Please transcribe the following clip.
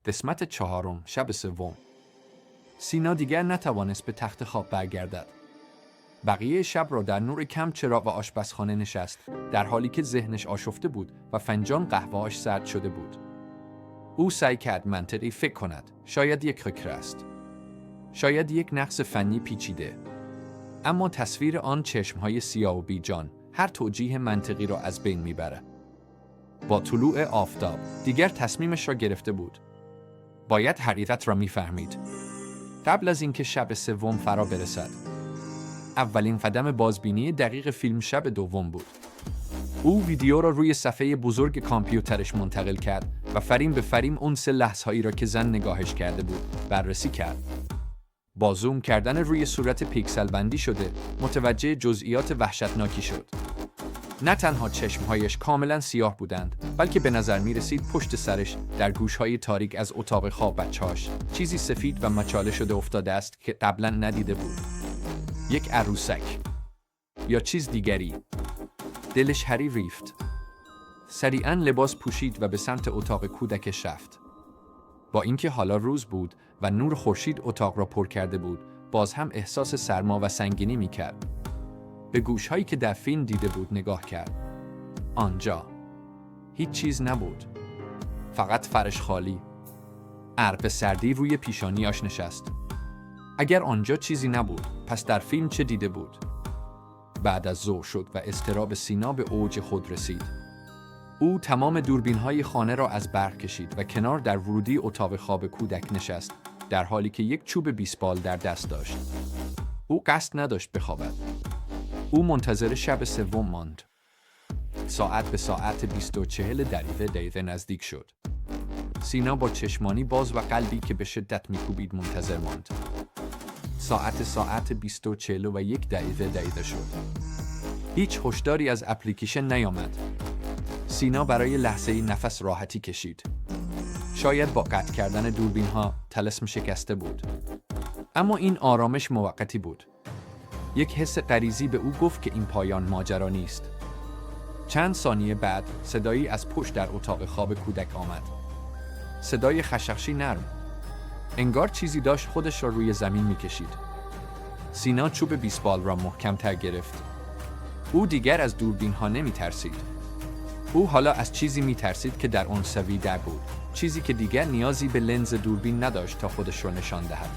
قسمت 4، شب سوم. سینا دیگر نتوانست به تخت خواب برگردد. بقیه شب را در نور کم چراغ آشپزخانه نشست، در حالی که ذهنش آشفته بود و فنجان قهوه‌اش سرد شده بود. او سعی کرد منطقی فکر کند. شاید یک فکر است. شاید یک نقص فنی پیچیده. اما تصویر آن چشم‌های سیاه و بیجان هر توجیه منطقی را از بین می‌برد. با طلوع آفتاب دیگر تصمیمش را گرفته بود. باید حقیقت را می‌فهمید. قبل از اینکه شب سوم فرا برسد. اولین قدم بازبینی دقیق فیلم شب دوم بود. او ویدیو را روی صفحه بزرگ کامپیوترش منتقل کرد و فریم به فریم اون 3 لحظه‌ای را که زن نگاهش کرده بود بررسی کرد. با زوم کردن روی صورت پیکسل بندی شده متوجه جزئیات وحشتناکی شد. نه تنها چشمهایش کاملا سیاه بودند، بلکه به نظر می رسید پشت سرش در گوشهای تاریک از اتاق خواب بچه‌هاش چیزی سفید و مچاله شده افتاده است که قبلا ندیده بود. یک عروسک یا چیز دیگری. دلش هری ریخت. سریعاً لباس پوشید و به سمت اتاق کودکش رفت. با اینکه حالا روز بود و نور خورشید اتاق را پر کرده بود، باز هم احساس سرما و سنگینی می‌کرد. به گوشهایی که در فیلم دیده بود نگاه کرد. آنجا هیچ چیز نبود. فقط فرش خالی. عرق سردی روی پیشانیاش نشست. اگر آنجا چیزی نبود، پس در فیلم چه دیده بود؟ بعد از ظهر شد و اضطراب سینا به اوج خود رسید. او تمام دوربین‌های خانه را از برق کشید و کنار در ورودی اتاق خواب کودک نشست، در حالی که یک چوب بیسبال در دست داشت. او قصد نداشت بخوابد. او منتظر شب سوم ماند. ساعت به ساعت 20:40 دقیقه نزدیک شد. سینا با چشمانی باز و قلبی که به شدت می‌کوبید منتظر ماند. ساعت 20:41 شد. هیچ هشداری از اپلیکیشن نیامد. سینا برای لحظه‌ای نفس راحتی کشید. شاید با قطع کردن دوربین‌ها طلسم شکسته بود. اما این آرامش موقتی بود. یک حس غریزی به او گفت که این پایان ماجرا نیست. چند ثانیه بعد صدایی از پشت در اتاق خواب کودک آمد. صدای خشخشی نرم. انگار چیزی داشت خودش را روی زمین می‌کشید. سینا چوب بیسبال را محکم‌تر گرفت. او دیگر از دوربین‌ها نمی‌ترسید. او حالا از چیزی می‌ترسید که در اون سویده بود. چیزی که دیگر نیازی به لنز دوربین نداشت تا خودش را نشان دهد.